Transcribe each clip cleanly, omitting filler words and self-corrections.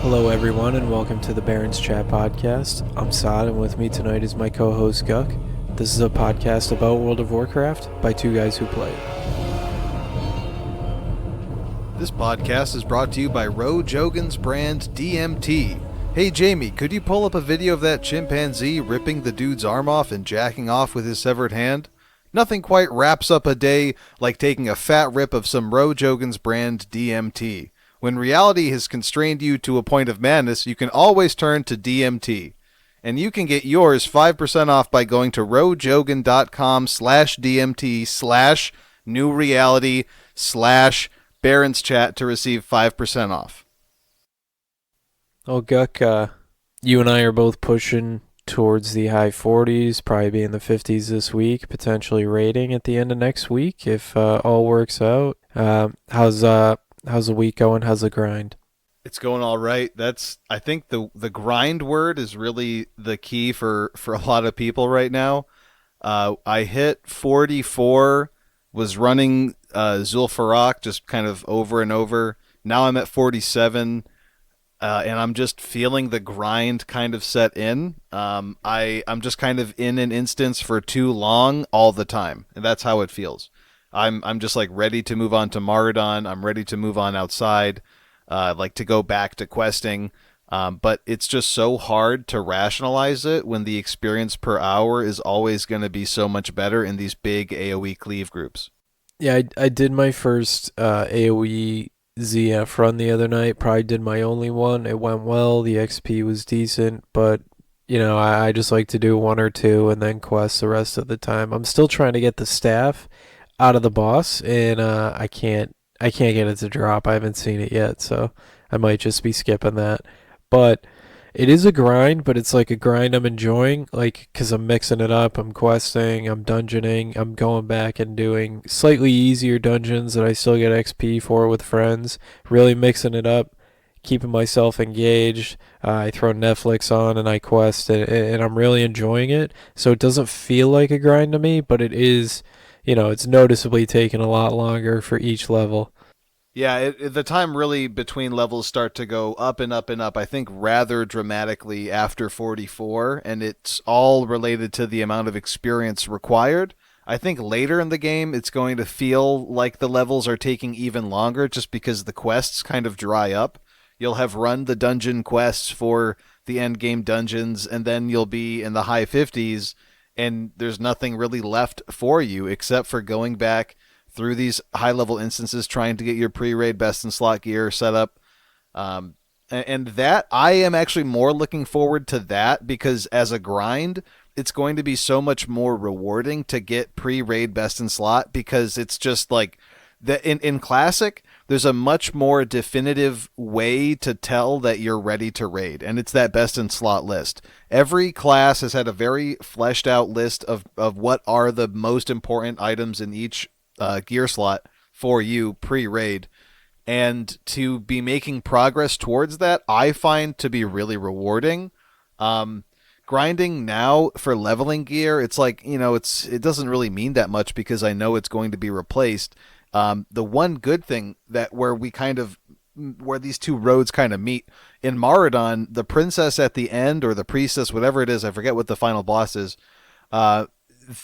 Hello, everyone, and welcome to the Barrens Chat podcast. I'm Saad, and with me tonight is my co-host Guk. This is a podcast about World of Warcraft by two guys who play. This podcast is brought to you by Ro Jogan's brand DMT. Hey Jamie, could you pull up a video of that chimpanzee ripping the dude's arm off and jacking off with his severed hand? Nothing quite wraps up a day like taking a fat rip of some Ro Jogan's brand DMT. When reality has constrained you to a point of madness, you can always turn to DMT. And you can get yours 5% off by going to rojogan.com/DMT/newreality/Barrens Chat to receive 5% off. Oh, Guk, you and I are both pushing towards the high 40s, probably be in the 50s this week, potentially raiding at the end of next week if all works out. How's the week going? How's the grind? It's going all right. I think the grind word is really the key for a lot of people right now. I hit 44, was running Zul'Farrak just kind of over and over. Now I'm at 47, and I'm just feeling the grind kind of set in. I'm just kind of in an instance for too long all the time, and that's how it feels. I'm just like ready to move on to Maraudon. I'm ready to move on outside, like to go back to questing. But it's just so hard to rationalize it when the experience per hour is always going to be so much better in these big AoE cleave groups. Yeah, I did my first AoE ZF run the other night. Probably did my only one. It went well. The XP was decent, but I just like to do one or two and then quest the rest of the time. I'm still trying to get the staff out of the boss, and I can't get it to drop. I haven't seen it yet, so I might just be skipping that. But it is a grind, but it's like a grind I'm enjoying, like, because I'm mixing it up. I'm questing, I'm dungeoning, I'm going back and doing slightly easier dungeons that I still get XP for with friends, really mixing it up, keeping myself engaged. I throw Netflix on and I quest, and I'm really enjoying it. So it doesn't feel like a grind to me, but it is. It's noticeably taken a lot longer for each level. Yeah, the time really between levels start to go up and up and up, I think rather dramatically after 44, and it's all related to the amount of experience required. I think later in the game it's going to feel like the levels are taking even longer just because the quests kind of dry up. You'll have run the dungeon quests for the end game dungeons, and then you'll be in the high 50s, and there's nothing really left for you except for going back through these high-level instances, trying to get your pre-raid best-in-slot gear set up. And that, I am actually more looking forward to that, because as a grind, it's going to be so much more rewarding to get pre-raid best-in-slot, because it's just like, in Classic, there's a much more definitive way to tell that you're ready to raid, and it's that best-in-slot list. Every class has had a very fleshed-out list of what are the most important items in each gear slot for you pre-raid, and to be making progress towards that, I find to be really rewarding. Grinding now for leveling gear, it's like, it doesn't really mean that much because I know it's going to be replaced. The one good thing where these two roads kind of meet in Maraudon, the princess at the end, or the priestess, whatever it is, I forget what the final boss is.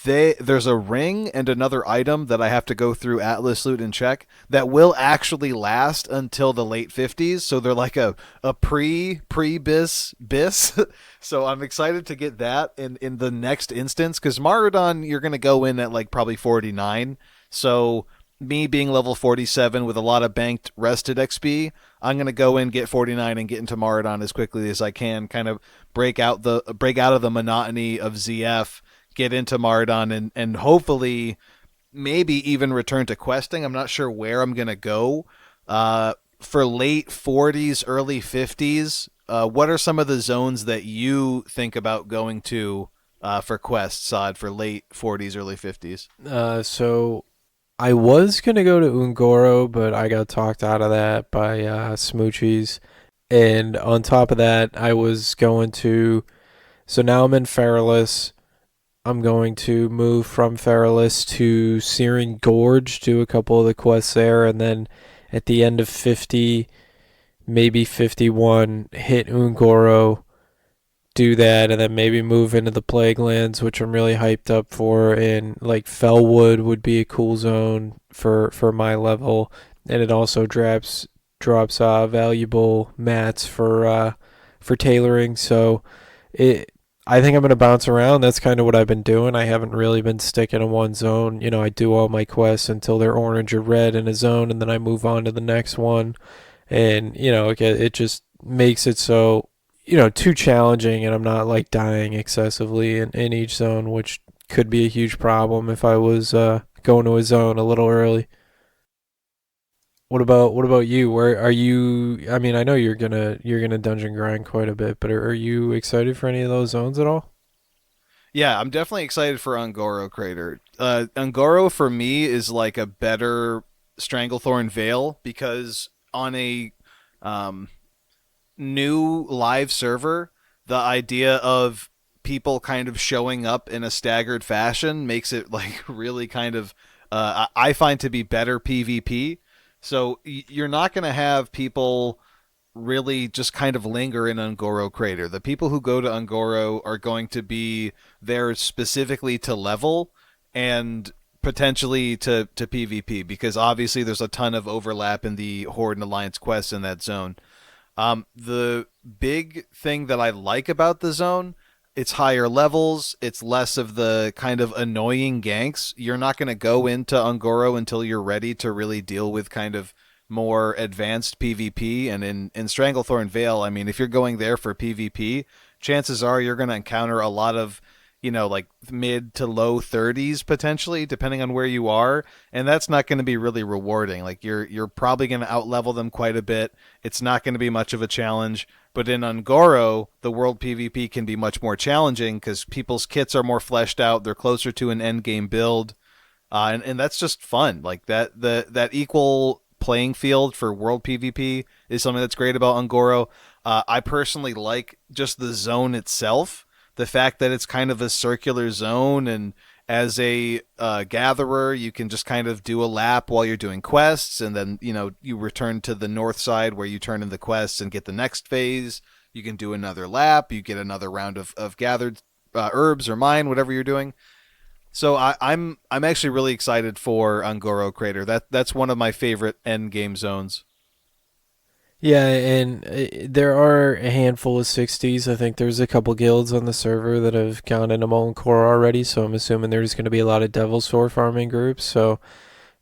There's a ring and another item that I have to go through Atlas loot and check that will actually last until the late 50s. So they're like a pre-bis. So I'm excited to get that in the next instance, because Maraudon, you're going to go in at like probably 49. So me being level 47 with a lot of banked rested XP, I'm going to go in, get 49, and get into Maraudon as quickly as I can, kind of break out of the monotony of ZF, get into Maraudon, and hopefully maybe even return to questing. I'm not sure where I'm going to go. For late 40s, early 50s, what are some of the zones that you think about going to for quests, Saad, for late 40s, early 50s? So I was going to go to Ungoro, but I got talked out of that by Smoochies. And on top of that, I was going to... So now I'm in Feralis. I'm going to move from Feralis to Searing Gorge, do a couple of the quests there, and then at the end of 50, maybe 51, hit Ungoro, do that, and then maybe move into the Plague Lands, which I'm really hyped up for. And like Fellwood would be a cool zone for my level, and it also drops valuable mats for tailoring. So it. I think I'm gonna bounce around. That's kind of what I've been doing. I haven't really been sticking in one zone. You know, I do all my quests until they're orange or red in a zone, and then I move on to the next one. And it just makes it so too challenging, and I'm not like dying excessively in each zone, which could be a huge problem if I was going to a zone a little early. What about you? Where are you? I mean, I know you're gonna dungeon grind quite a bit, but are you excited for any of those zones at all? Yeah, I'm definitely excited for Ungoro Crater. Ungoro for me is like a better Stranglethorn Vale because on a um, new live server, the idea of people kind of showing up in a staggered fashion makes it like really kind of I find to be better PvP. So you're not going to have people really just kind of linger in Ungoro Crater. The people who go to Ungoro are going to be there specifically to level and potentially to PvP because obviously there's a ton of overlap in the Horde and Alliance quests in that zone. The big thing that I like about the zone, it's higher levels. It's less of the kind of annoying ganks. You're not going to go into Ungoro until you're ready to really deal with kind of more advanced PvP. And in Stranglethorn Vale, I mean, if you're going there for PvP, chances are you're going to encounter a lot of, like mid to low 30s potentially, depending on where you are, and that's not going to be really rewarding. Like you're probably going to outlevel them quite a bit. It's not going to be much of a challenge. But in Ungoro, the world PvP can be much more challenging because people's kits are more fleshed out. They're closer to an end game build, and that's just fun. Like that equal playing field for world PvP is something that's great about Ungoro. I personally like just the zone itself, the fact that it's kind of a circular zone, and as a gatherer, you can just kind of do a lap while you're doing quests, and then you return to the north side where you turn in the quests and get the next phase. You can do another lap. You get another round of gathered herbs or mine, whatever you're doing. So I'm actually really excited for Ungoro Crater. That's one of my favorite end game zones. Yeah, and there are a handful of 60s. I think there's a couple guilds on the server that have gone into Molten Core already, so I'm assuming there's going to be a lot of Devil Sword farming groups. So,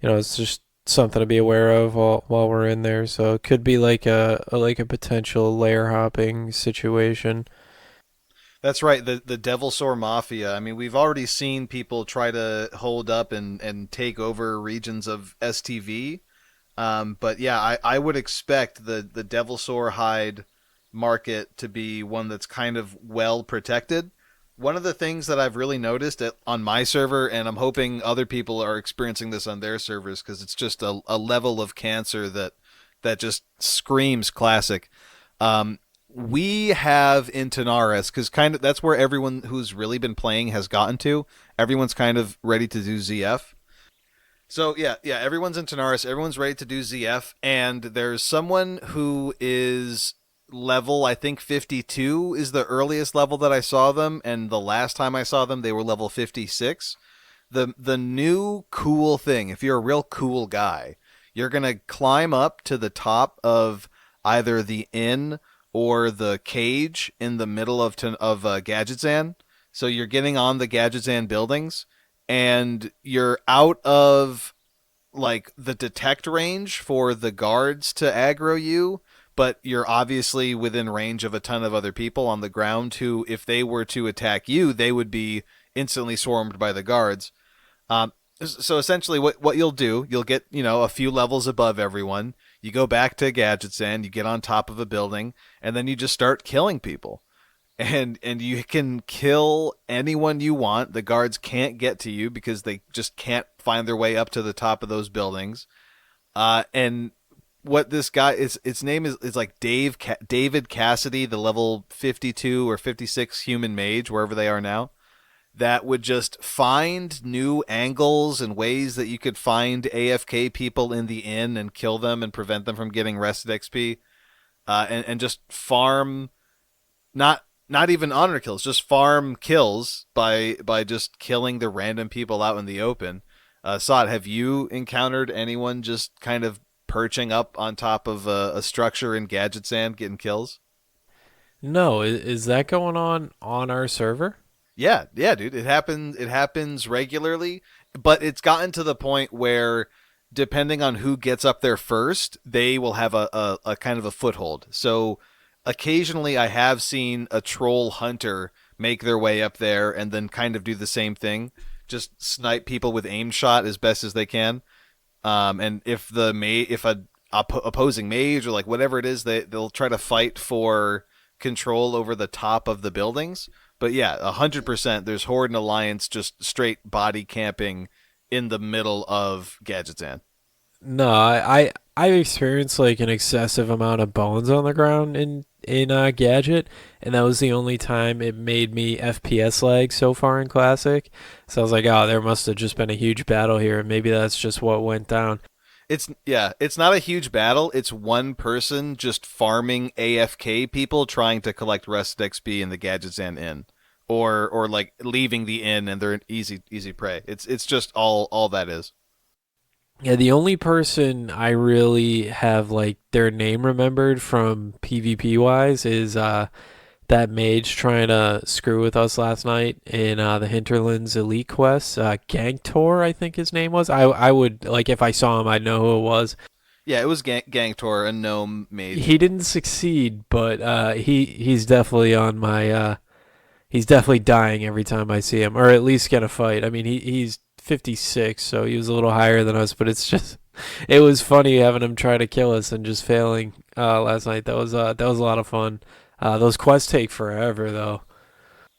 it's just something to be aware of while we're in there. So it could be like a potential layer hopping situation. That's right. The Devil Sore Mafia. I mean, we've already seen people try to hold up and take over regions of STV. But yeah, I would expect the Devil Sore hide market to be one that's kind of well protected. One of the things that I've really noticed on my server, and I'm hoping other people are experiencing this on their servers, because it's just a level of cancer that just screams classic. Um, we have in Tanaris, because kind of that's where everyone who's really been playing has gotten to. Everyone's kind of ready to do ZF. So yeah, everyone's in Tanaris. Everyone's ready to do ZF, and there's someone who is level, I think 52 is the earliest level that I saw them, and the last time I saw them, they were level 56. The new cool thing, if you're a real cool guy, you're gonna climb up to the top of either the inn or the cage in the middle of Gadgetzan. So you're getting on the Gadgetzan buildings, and you're out of like the detect range for the guards to aggro you, but you're obviously within range of a ton of other people on the ground who, if they were to attack you, they would be instantly swarmed by the guards. So essentially, what you'll do, you'll get a few levels above everyone. You go back to Gadgets and you get on top of a building, and then you just start killing people. And you can kill anyone you want. The guards can't get to you because they just can't find their way up to the top of those buildings. And what this guy is, its name is like David Cassidy, the level 52 or 56 human mage, wherever they are now, that would just find new angles and ways that you could find AFK people in the inn and kill them and prevent them from getting rested XP. and just farm, not even honor kills, just farm kills by just killing the random people out in the open. Sod, have you encountered anyone just kind of perching up on top of a structure in Gadget Sand getting kills? No, is that going on our server? Yeah, yeah, dude. It happens. It happens regularly, but it's gotten to the point where, depending on who gets up there first, they will have a kind of a foothold. So, occasionally, I have seen a troll hunter make their way up there and then kind of do the same thing, just snipe people with aim shot as best as they can. And if a opposing mage or like whatever it is, they'll try to fight for control over the top of the buildings. But yeah, 100%. There's Horde and Alliance just straight body camping in the middle of Gadgetan. No, I've experienced like an excessive amount of bones on the ground in Gadget, and that was the only time it made me FPS lag so far in Classic. So I was like, oh, there must have just been a huge battle here, and maybe that's just what went down. It's not a huge battle. It's one person just farming AFK people trying to collect rest XP in the Gadgetan inn, or like leaving the inn and they're an easy prey. It's just all that is. Yeah, the only person I really have like their name remembered from PvP wise is that mage trying to screw with us last night in the Hinterlands Elite Quest. Gangtor, I think his name was. I would like if I saw him, I'd know who it was. Yeah, it was Gangtor, a gnome mage. He didn't succeed, but he's definitely on my he's definitely dying every time I see him, or at least get a fight. I mean, he's 56, so he was a little higher than us, but it's just it was funny having him try to kill us and just failing last night. That was a lot of fun. Those quests take forever though.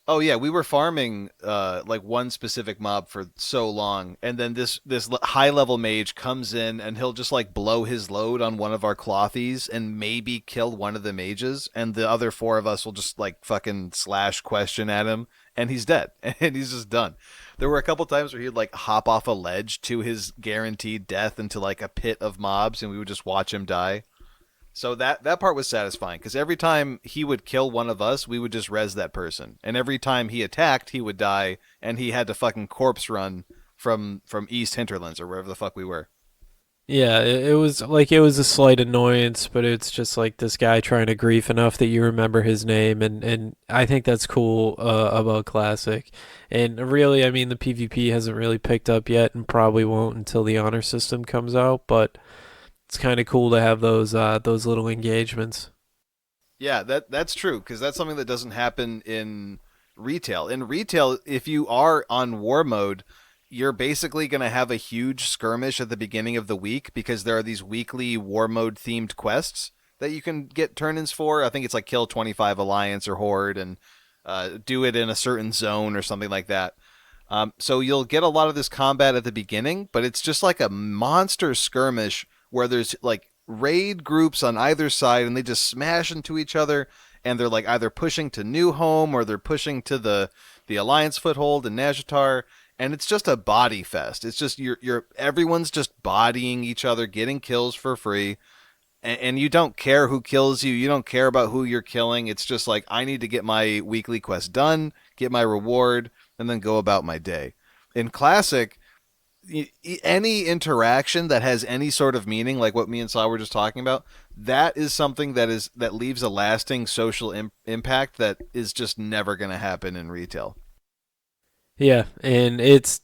Oh yeah, we were farming like one specific mob for so long, and then this high level mage comes in and he'll just like blow his load on one of our clothies and maybe kill one of the mages, and the other four of us will just like fucking slash question at him, and he's dead, and he's just done. There were a couple times where he'd like hop off a ledge to his guaranteed death into like a pit of mobs, and we would just watch him die. So that part was satisfying because every time he would kill one of us, we would just res that person, and every time he attacked, he would die, and he had to fucking corpse run from East Hinterlands or wherever the fuck we were. Yeah, it was like it was a slight annoyance, but it's just like this guy trying to grief enough that you remember his name, and I think that's cool about Classic. And really, I mean, the PvP hasn't really picked up yet, and probably won't until the honor system comes out. But it's kind of cool to have those little engagements. Yeah, that's true because that's something that doesn't happen in retail. In retail, if you are on war mode, you're basically going to have a huge skirmish at the beginning of the week because there are these weekly war mode themed quests that you can get turn-ins for. I think it's like kill 25 alliance or horde and do it in a certain zone or something like that. So you'll get a lot of this combat at the beginning, but it's just like a monster skirmish where there's like raid groups on either side and they just smash into each other, and they're like either pushing to New Home or they're pushing to the Alliance foothold in Najatar, and it's just a body fest. It's just you're everyone's just bodying each other, getting kills for free, and you don't care who kills you. You don't care about who you're killing. It's just like I need to get my weekly quest done, get my reward, and then go about my day. In Classic, any interaction that has any sort of meaning, like what me and Saw were just talking about, that is something that leaves a lasting social impact that is just never going to happen in retail. Yeah, and it's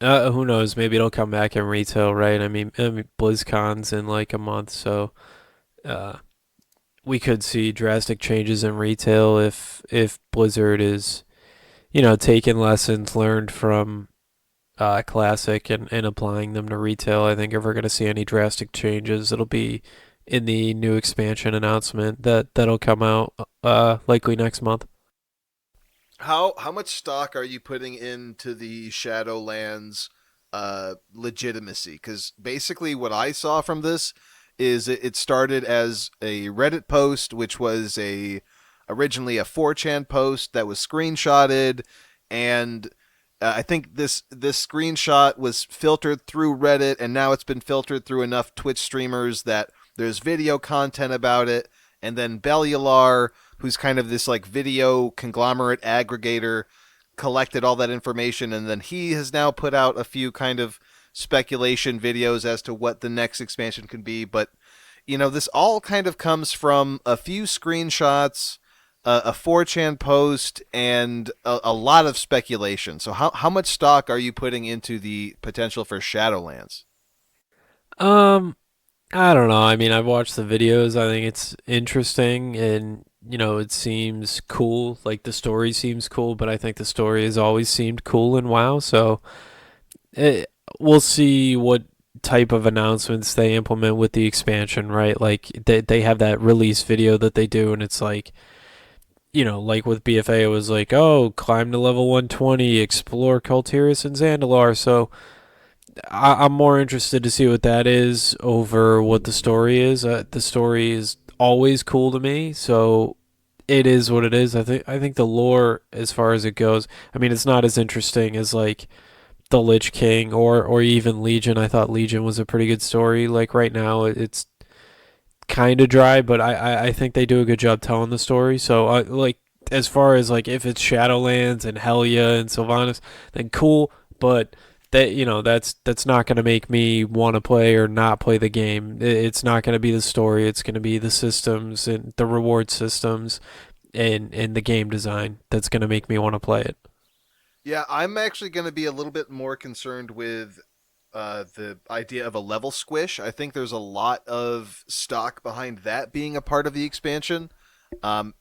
who knows? Maybe it'll come back in retail, right? I mean, BlizzCon's in like a month, so uh, we could see drastic changes in retail if Blizzard is, taking lessons learned from Classic and applying them to retail. I think if we're going to see any drastic changes, it'll be in the new expansion announcement that'll come out likely next month. How much stock are you putting into the Shadowlands legitimacy? Because basically, what I saw from this is it started as a Reddit post, which was a originally a 4chan post that was screenshotted, and I think this screenshot was filtered through Reddit, and now it's been filtered through enough Twitch streamers that there's video content about it, and then Bellular, who's kind of this like video conglomerate aggregator, collected all that information, and then he has now put out a few kind of speculation videos as to what the next expansion can be. But this all kind of comes from a few screenshots, a 4chan post, and a lot of speculation. So how much stock are you putting into the potential for Shadowlands? Um, I don't know. I mean, I've watched the videos. I think it's interesting and it seems cool. Like the story seems cool, but I think the story has always seemed cool in WoW. So we'll see what type of announcements they implement with the expansion, right? Like they have that release video that they do, and it's like, like with BFA, it was like, oh, climb to level 120, explore Kultiris and Zandalar. So I'm more interested to see what that is over what the story is. The story is always cool to me, so it is what it is. I think the lore, as far as it goes, I mean, it's not as interesting as like the Lich King or even Legion. I thought Legion was a pretty good story. Like right now, it's kind of dry, but I think they do a good job telling the story. So like as far as like if it's Shadowlands and Helya and Sylvanas, then cool. But that's not going to make me want to play or not play the game. It's not going to be the story. It's going to be the systems and the reward systems and the game design that's going to make me want to play it. Yeah, I'm actually going to be a little bit more concerned with the idea of a level squish. I think there's a lot of stock behind that being a part of the expansion, um,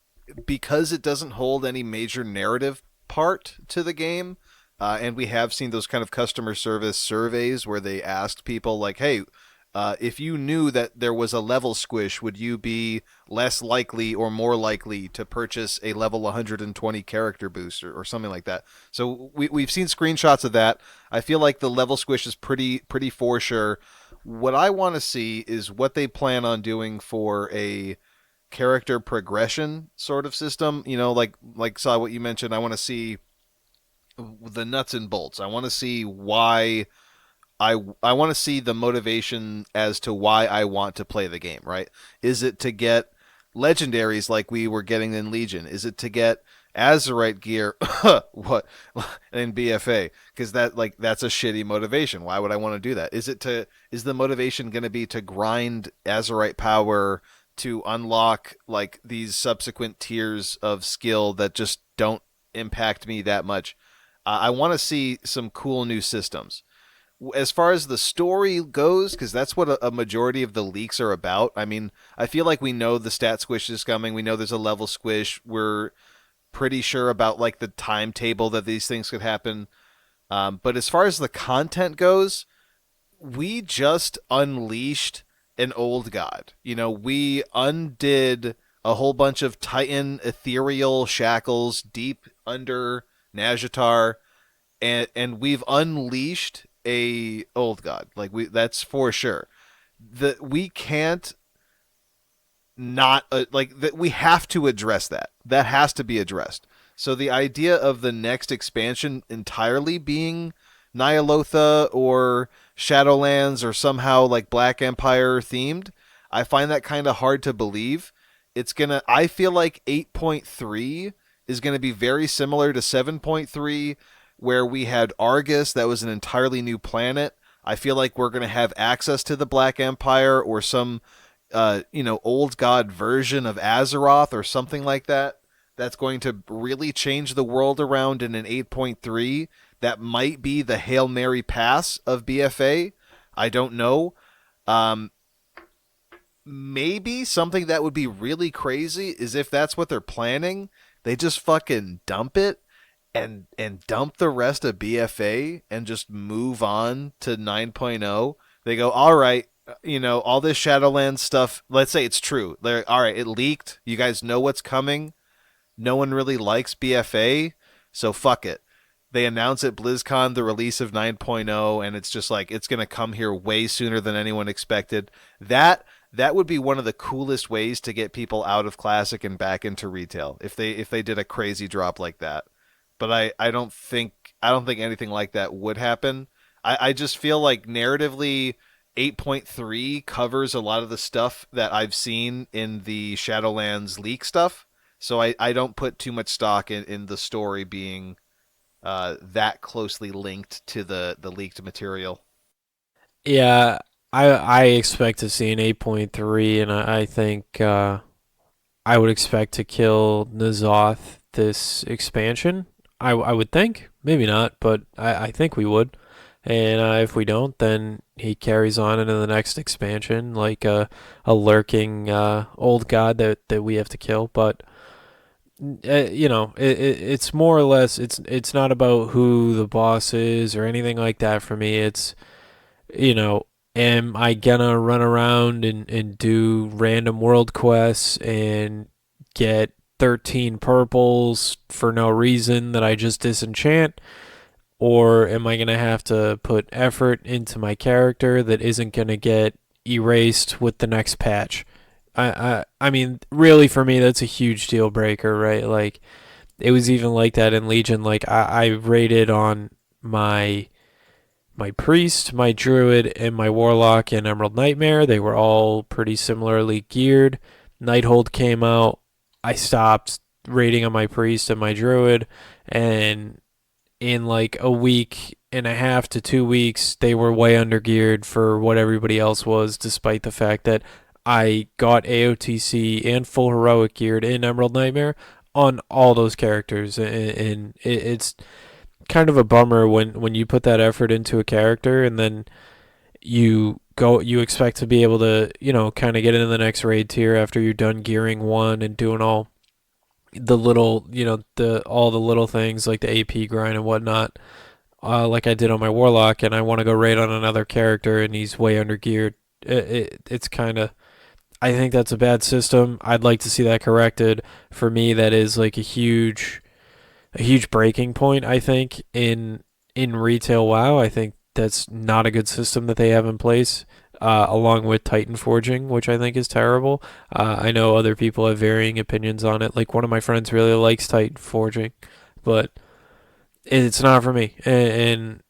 because it doesn't hold any major narrative part to the game. And we have seen those kind of customer service surveys where they asked people like, "Hey, if you knew that there was a level squish, would you be less likely or more likely to purchase a level 120 character boost or something like that?" So we've seen screenshots of that. I feel like the level squish is pretty for sure. What I want to see is what they plan on doing for a character progression sort of system. Like saw what you mentioned. I want to see the nuts and bolts. I want to see why I want to see the motivation as to why I want to play the game, right? Is it to get legendaries like we were getting in Legion? Is it to get Azerite gear what in BFA? Because that's a shitty motivation. Why would I want to do that? Is the motivation going to be to grind Azerite power to unlock like these subsequent tiers of skill that just don't impact me that much? I want to see some cool new systems as far as the story goes, because that's what a majority of the leaks are about. I mean, I feel like we know the stat squish is coming. We know there's a level squish. We're pretty sure about like the timetable that these things could happen. But as far as the content goes, we just unleashed an old god. We undid a whole bunch of Titan ethereal shackles deep under Najatar, and we've unleashed a old god. Like that's for sure. We can't not like that. We have to address that. That has to be addressed. So the idea of the next expansion entirely being Nyalotha or Shadowlands or somehow like Black Empire themed, I find that kind of hard to believe. I feel like 8.3 is going to be very similar to 7.3, where we had Argus, that was an entirely new planet. I feel like we're going to have access to the Black Empire or some, old god version of Azeroth or something like that. That's going to really change the world around in an 8.3. That might be the Hail Mary pass of BFA. I don't know. Um, Maybe something that would be really crazy is if that's what they're planning, they just fucking dump it and dump the rest of BFA and just move on to 9.0. They go, all right, all this Shadowlands stuff. Let's say it's true. They're all right. It leaked. You guys know what's coming. No one really likes BFA, so fuck it. They announce at BlizzCon the release of 9.0, and it's just like it's gonna come here way sooner than anyone expected. That would be one of the coolest ways to get people out of Classic and back into retail if they did a crazy drop like that. But I don't think anything like that would happen. I just feel like narratively 8.3 covers a lot of the stuff that I've seen in the Shadowlands leak stuff. So I don't put too much stock in the story being that closely linked to the leaked material. Yeah, I expect to see an 8.3, and I think I would expect to kill N'Zoth this expansion. I would think. Maybe not, but I think we would. And if we don't, then he carries on into the next expansion like a lurking old god that we have to kill. But it's more or less it's not about who the boss is or anything like that for me. It's you know, am I gonna run around and do random world quests and get 13 purples for no reason that I just disenchant? Or am I gonna have to put effort into my character that isn't gonna get erased with the next patch? I mean, really for me, that's a huge deal breaker, right? Like, it was even like that in Legion. Like, I rated on my my priest, my druid, and my warlock in Emerald Nightmare. They were all pretty similarly geared. Nighthold came out. I stopped rating on my priest and my druid, and in like a week and a half to 2 weeks, they were way under geared for what everybody else was, despite the fact that I got AOTC and full heroic geared in Emerald Nightmare on all those characters, and it's kind of a bummer when you put that effort into a character and then you expect to be able to kind of get into the next raid tier after you're done gearing one and doing all the little the all the little things like the AP grind and whatnot, like I did on my warlock, and I want to go raid on another character and he's way under geared. It's kind of, I think that's a bad system. I'd like to see that corrected. For me, that is like a huge breaking point. I think in retail WoW, I think that's not a good system that they have in place. Along with Titan forging, which I think is terrible. I know other people have varying opinions on it. Like one of my friends really likes Titan forging, but it's not for me. And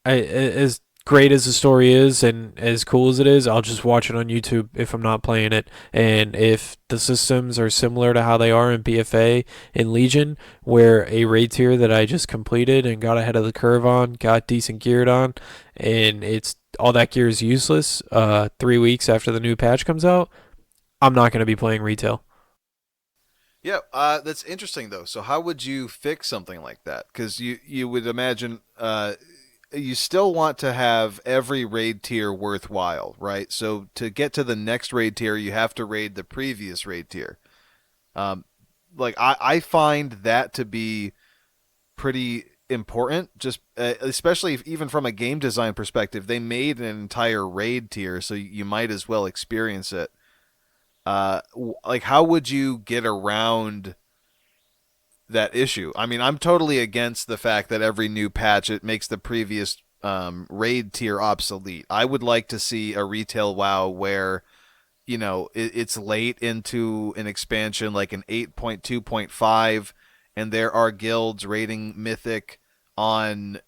as great as the story is and as cool as it is, I'll just watch it on YouTube if I'm not playing it. And if the systems are similar to how they are in BFA in Legion, where a raid tier that I just completed and got ahead of the curve on, got decent geared on, and it's all that gear is useless 3 weeks after the new patch comes out, I'm not going to be playing retail. Yeah, that's interesting though. So how would you fix something like that? Because you would imagine you still want to have every raid tier worthwhile, right? So to get to the next raid tier, you have to raid the previous raid tier. Um, like I find that to be pretty important. Just especially if, even from a game design perspective, they made an entire raid tier, so you might as well experience it. Like how would you get around that issue? I mean, I'm totally against the fact that every new patch it makes the previous raid tier obsolete. I would like to see a retail WoW where it's late into an expansion like an 8.2.5, and there are guilds raiding Mythic on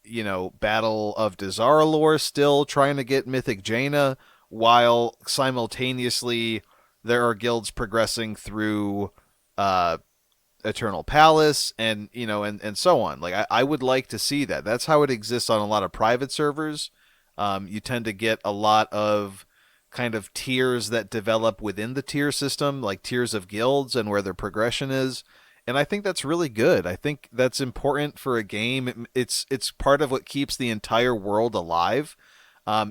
Battle of Dazar'alor, still trying to get Mythic Jaina, while simultaneously there are guilds progressing through uh, Eternal Palace, and and so on. Like I would like to see that. That's how it exists on a lot of private servers. You tend to get a lot of kind of tiers that develop within the tier system, like tiers of guilds and where their progression is. And I think that's really good. I think that's important for a game. It's part of what keeps the entire world alive.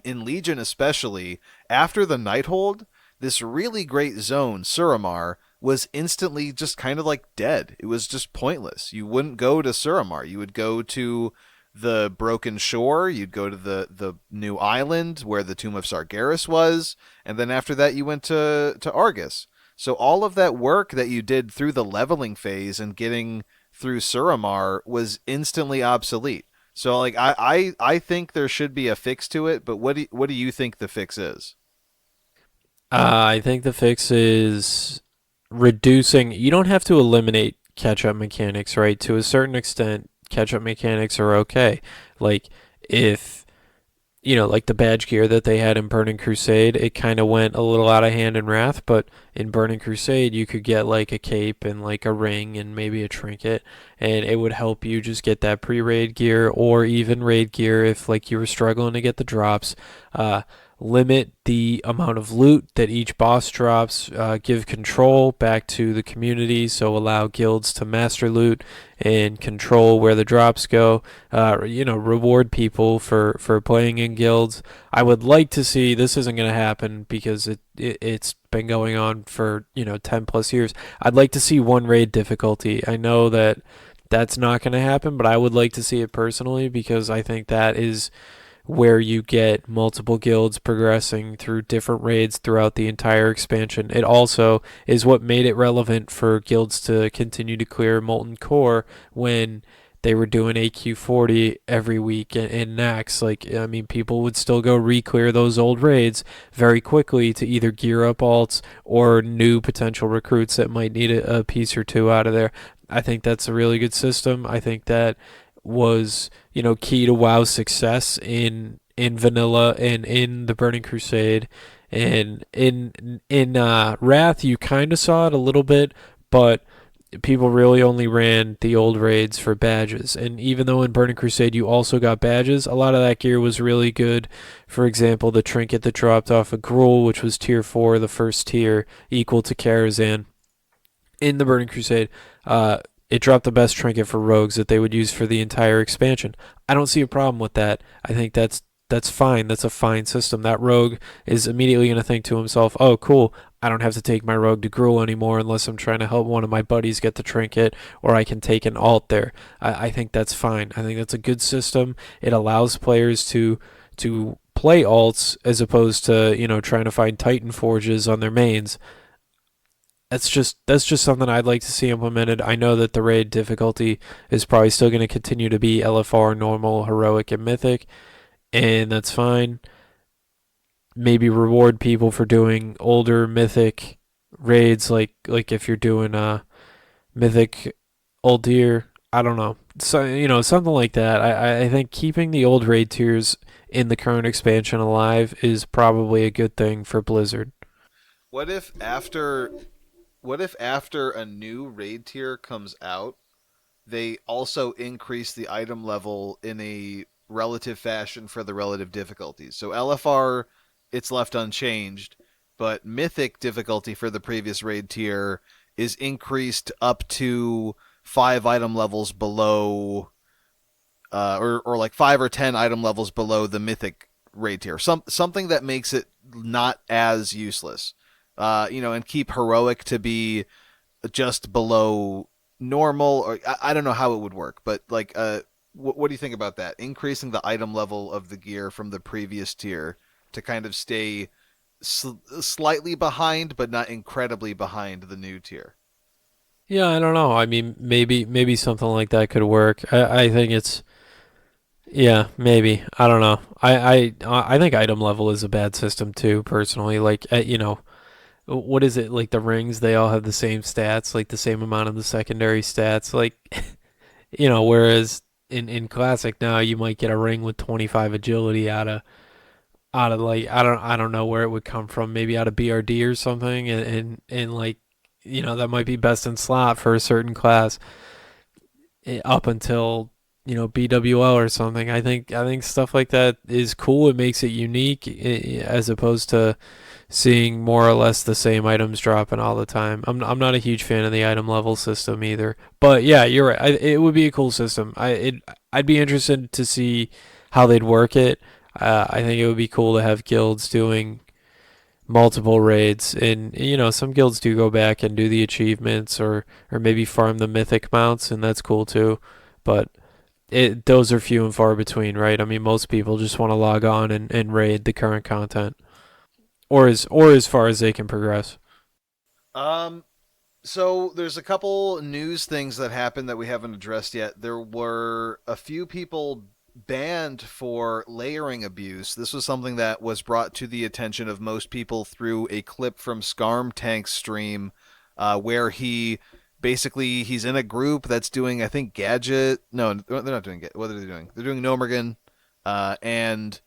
In Legion, especially after the Nighthold, this really great zone, Suramar, was instantly just kind of like dead. It was just pointless. You wouldn't go to Suramar. You would go to the Broken Shore. You'd go to the new island where the Tomb of Sargeras was, and then after that you went to Argus. So all of that work that you did through the leveling phase and getting through Suramar was instantly obsolete. So like I think there should be a fix to it, but what do you think the fix is? I think the fix is reducing. You don't have to eliminate catch up mechanics, right? To a certain extent, catch up mechanics are okay. Like if like the badge gear that they had in Burning Crusade, it kind of went a little out of hand in Wrath, but in Burning Crusade, you could get like a cape and like a ring and maybe a trinket, and it would help you just get that pre-raid gear or even raid gear if like you were struggling to get the drops. Uh, Limit the amount of loot that each boss drops, give control back to the community, so allow guilds to master loot and control where the drops go. Reward people for playing in guilds. I would like to see, this isn't going to happen because it's been going on for 10 plus years. I'd like to see one raid difficulty. I know that that's not going to happen, but I would like to see it personally because I think that is where you get multiple guilds progressing through different raids throughout the entire expansion. It also is what made it relevant for guilds to continue to clear Molten Core when they were doing AQ40 every week in Nax. Like, I mean, people would still go re-clear those old raids very quickly to either gear up alts or new potential recruits that might need a piece or two out of there. I think that's a really good system. I think that was key to WoW's success in vanilla and in the Burning Crusade, and in Wrath you kind of saw it a little bit, but people really only ran the old raids for badges. And even though in Burning Crusade you also got badges, a lot of that gear was really good. For example, the trinket that dropped off of Gruul, which was tier 4, the first tier, equal to Karazhan in the Burning Crusade, it dropped the best trinket for rogues that they would use for the entire expansion. I don't see a problem with that. I think that's fine. That's a fine system. That rogue is immediately going to think to himself, "Oh, cool. I don't have to take my rogue to Gruul anymore unless I'm trying to help one of my buddies get the trinket, or I can take an alt there." I think that's fine. I think that's a good system. It allows players to play alts as opposed to trying to find Titan forges on their mains. That's just something I'd like to see implemented. I know that the raid difficulty is probably still going to continue to be LFR, normal, heroic, and mythic, and that's fine. Maybe reward people for doing older mythic raids, like if you're doing mythic Uldir. I don't know, so something like that. I think keeping the old raid tiers in the current expansion alive is probably a good thing for Blizzard. What if after what if after a new raid tier comes out, they also increase the item level in a relative fashion for the relative difficulties? So LFR, it's left unchanged, but Mythic difficulty for the previous raid tier is increased up to 5 item levels below, or like 5 or 10 item levels below the Mythic raid tier. Something that makes it not as useless. And keep heroic to be just below normal, or I don't know how it would work, but like what do you think about that, increasing the item level of the gear from the previous tier to kind of stay slightly behind but not incredibly behind the new tier? Yeah, I don't know. I mean, maybe something like that could work. I think it's yeah, maybe. I don't know. I think item level is a bad system too, personally. Like, what is it? Like the rings, they all have the same stats, like the same amount of the secondary stats. Like, whereas in classic now, you might get a ring with 25 agility out of like I don't know where it would come from. Maybe out of BRD or something, and like that might be best in slot for a certain class up until BWL or something. I think stuff like that is cool. It makes it unique as opposed to seeing more or less the same items dropping all the time. I'm not a huge fan of the item level system either. But yeah, you're right. It would be a cool system. I'd be interested to see how they'd work it. I think it would be cool to have guilds doing multiple raids, and some guilds do go back and do the achievements or maybe farm the mythic mounts, and that's cool too. But those are few and far between, right? I mean, most people just want to log on and raid the current content, or as far as they can progress. Um, So there's a couple news things that happened that we haven't addressed yet. There were a few people banned for layering abuse. This was something that was brought to the attention of most people through a clip from Scarm Tank's stream, where he's in a group that's doing, I think, gadget. No, they're not doing it. What are they doing? They're doing Nomergan, and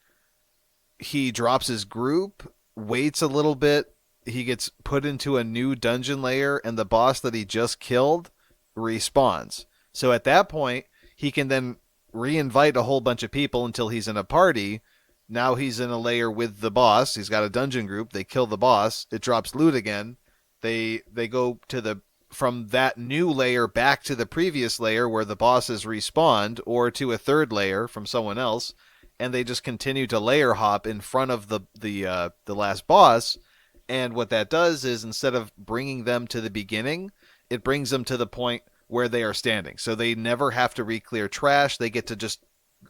he drops his group, waits a little bit, he gets put into a new dungeon layer, and the boss that he just killed respawns. So at that point, he can then re-invite a whole bunch of people until he's in a party. Now he's in a layer with the boss. He's got a dungeon group. They kill the boss. It drops loot again. They go to the from that new layer back to the previous layer where the boss has respawned, or to a third layer from someone else, and they just continue to layer hop in front of the last boss. And what that does is, instead of bringing them to the beginning, it brings them to the point where they are standing. So they never have to re-clear trash. They get to just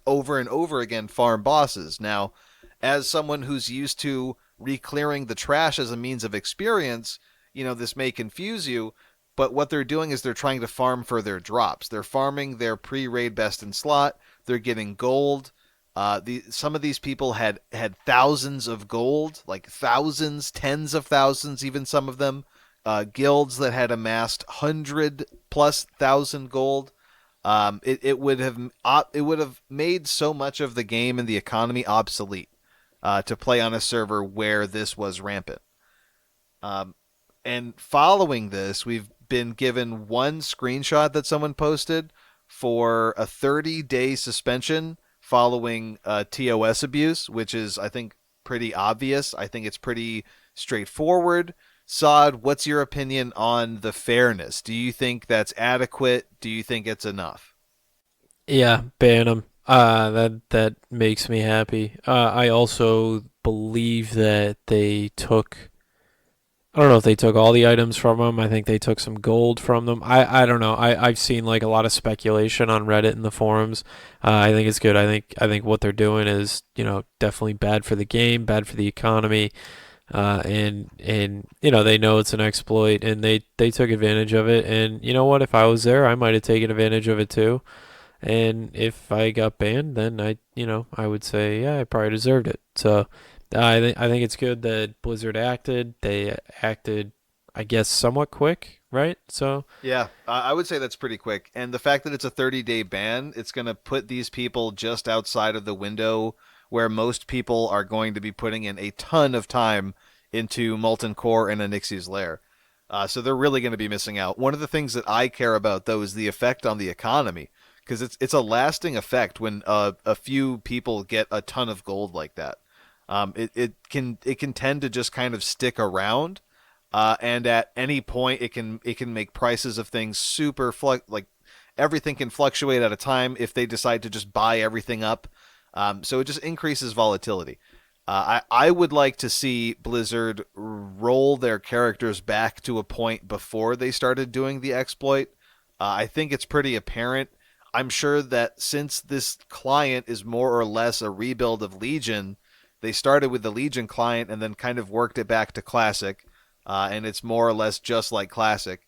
over and over again farm bosses. Now, as someone who's used to re-clearing the trash as a means of experience, this may confuse you, but what they're doing is they're trying to farm for their drops. They're farming their pre-raid best in slot. They're getting gold. Some of these people had thousands of gold, like thousands, tens of thousands, even some of them. Guilds that had amassed 100+ thousand gold. It would have made so much of the game and the economy obsolete to play on a server where this was rampant. Um, and following this, we've been given one screenshot that someone posted for a 30-day suspension following TOS abuse, which is, I think, pretty obvious. I think it's pretty straightforward. Sod, what's your opinion on the fairness? Do you think that's adequate? Do you think it's enough? Yeah, ban them. That makes me happy. I also believe that they took. I don't know if they took all the items from them. I think they took some gold from them. I don't know. I've seen like a lot of speculation on Reddit and the forums. I think it's good. I think what they're doing is definitely bad for the game, bad for the economy, and they know it's an exploit and they took advantage of it. And you know what? If I was there, I might have taken advantage of it too. And if I got banned, then I would say, yeah, I probably deserved it. So I think it's good that Blizzard acted. They acted, I guess, somewhat quick, right? So Yeah, I would say that's pretty quick. And the fact that it's a 30-day ban, it's going to put these people just outside of the window where most people are going to be putting in a ton of time into Molten Core and Onyxia's Lair. So they're really going to be missing out. One of the things that I care about, though, is the effect on the economy, because it's a lasting effect when a few people get a ton of gold like that. It can tend to just kind of stick around, and at any point it can make prices of things super like everything can fluctuate at a time if they decide to just buy everything up. So it just increases volatility. I would like to see Blizzard roll their characters back to a point before they started doing the exploit. I think it's pretty apparent. I'm sure that since this client is more or less a rebuild of Legion, they started with the Legion client and then kind of worked it back to Classic, and it's more or less just like Classic.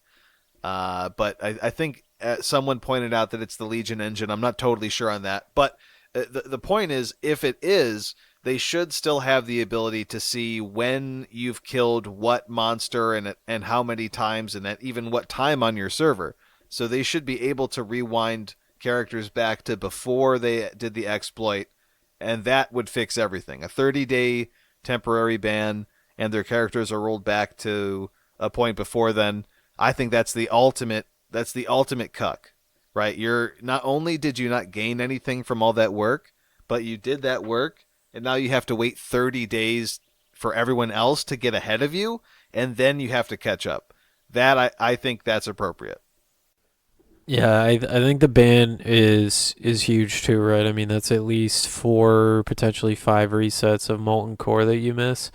But I think someone pointed out that it's the Legion engine. I'm not totally sure on that, but the point is, if it is, they should still have the ability to see when you've killed what monster and how many times, and at even what time on your server. So they should be able to rewind characters back to before they did the exploit, and that would fix everything. A 30-day temporary ban, and their characters are rolled back to a point before then. I think that's the ultimate. That's the ultimate cuck, right? You're not only did you not gain anything from all that work, but you did that work, and now you have to wait 30 days for everyone else to get ahead of you, and then you have to catch up. That I think that's appropriate. yeah, I think the ban is huge too, right? I mean, that's at least four, potentially five resets of Molten Core that you miss.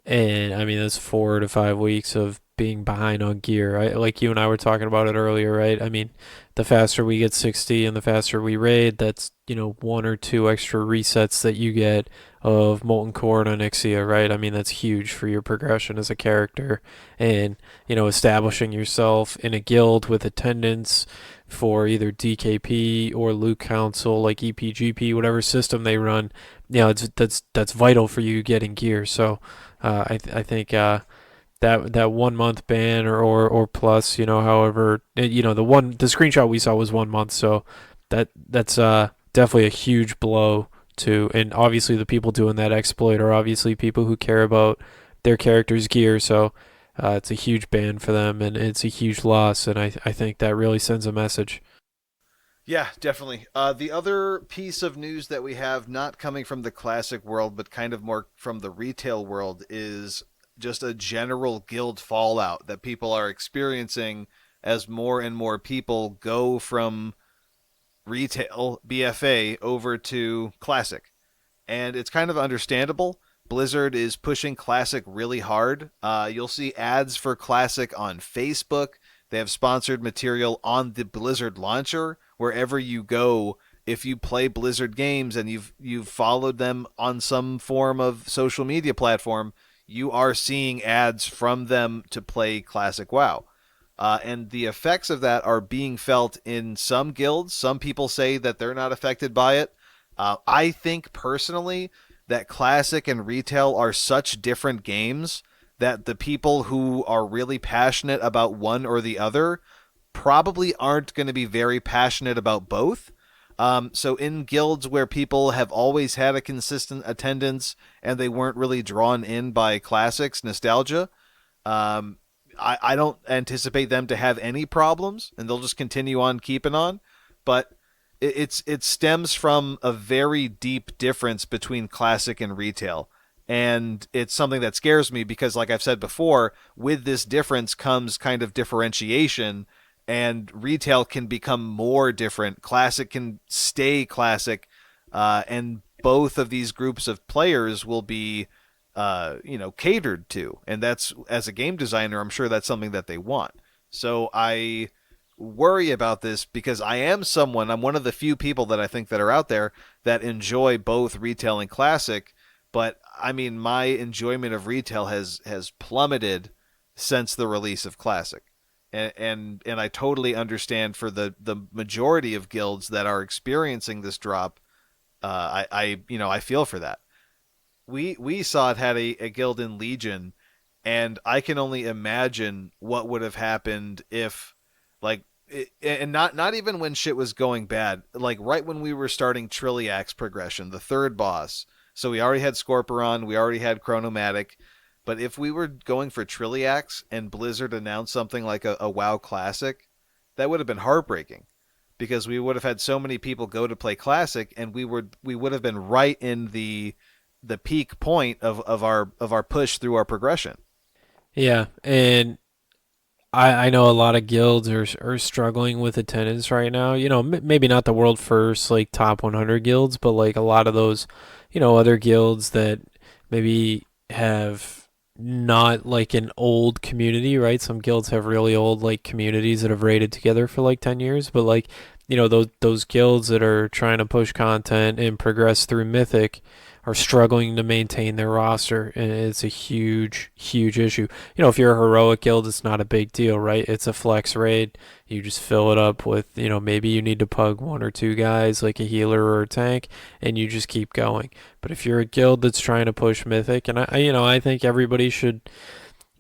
And I mean, that's 4 to 5 weeks of being behind on gear. Like you and I were talking about it earlier, right? I mean, the faster we get 60 and the faster we raid, that's, one or two extra resets that you get of Molten Core and Onyxia, right? I mean, that's huge for your progression as a character and, establishing yourself in a guild with attendance for either DKP or Loot Council, like EPGP, whatever system they run. That's vital for you getting gear. So, I think that 1 month ban or plus, however, the screenshot we saw was 1 month, so that's definitely a huge blow too. And obviously, the people doing that exploit are obviously people who care about their character's gear. So it's a huge ban for them, and it's a huge loss. And I think that really sends a message. Yeah, definitely. The other piece of news that we have, not coming from the classic world, but kind of more from the retail world, is just a general guild fallout that people are experiencing as more and more people go from retail BFA over to classic. And it's kind of understandable. Blizzard is pushing Classic really hard. You'll see ads for Classic on Facebook. They have sponsored material on the Blizzard launcher. Wherever you go, if you play Blizzard games and you've followed them on some form of social media platform, you are seeing ads from them to play Classic WoW. And the effects of that are being felt in some guilds. Some people say that they're not affected by it. I think personally that Classic and Retail are such different games that the people who are really passionate about one or the other probably aren't going to be very passionate about both. So in guilds where people have always had a consistent attendance and they weren't really drawn in by Classic's nostalgia, um, I don't anticipate them to have any problems, and they'll just continue on keeping on. But it stems from a very deep difference between classic and retail, and it's something that scares me because, like I've said before, with this difference comes kind of differentiation, and retail can become more different. Classic can stay classic, and both of these groups of players will be catered to. And that's, as a game designer, I'm sure that's something that they want. So I worry about this because I'm one of the few people that I think that are out there that enjoy both retail and classic. But I mean, my enjoyment of retail has plummeted since the release of classic. And I totally understand for the majority of guilds that are experiencing this drop. I feel for that. We saw it had a guild in Legion, and I can only imagine what would have happened if, like, and not even when shit was going bad, like right when we were starting Trilliax progression, the third boss. So we already had Scorpion, we already had Chronomatic, but if we were going for Trilliax and Blizzard announced something like a WoW Classic, that would have been heartbreaking because we would have had so many people go to play Classic, and we would have been right in the peak point of our push through our progression. Yeah, and I know a lot of guilds are struggling with attendance right now. Maybe not the world first like top 100 guilds, but like a lot of those, other guilds that maybe have not like an old community, right? Some guilds have really old like communities that have raided together for like 10 years, but like, those guilds that are trying to push content and progress through Mythic are struggling to maintain their roster, and it's a huge, huge issue. If you're a heroic guild, it's not a big deal, right? It's a flex raid. You just fill it up with, maybe you need to pug one or two guys, like a healer or a tank, and you just keep going. But if you're a guild that's trying to push Mythic, and I think everybody should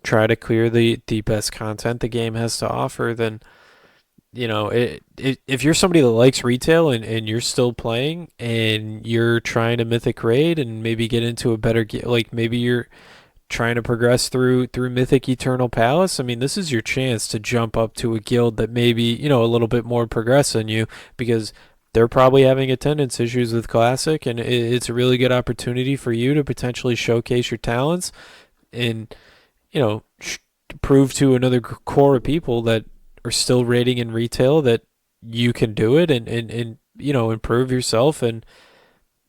try to clear the best content the game has to offer, then if you're somebody that likes retail and you're still playing and you're trying to mythic raid and maybe get into a better like maybe you're trying to progress through mythic eternal palace. I mean, this is your chance to jump up to a guild that maybe a little bit more progress than you, because they're probably having attendance issues with classic, and it's a really good opportunity for you to potentially showcase your talents and prove to another core of people that are still rating in retail that you can do it, and improve yourself and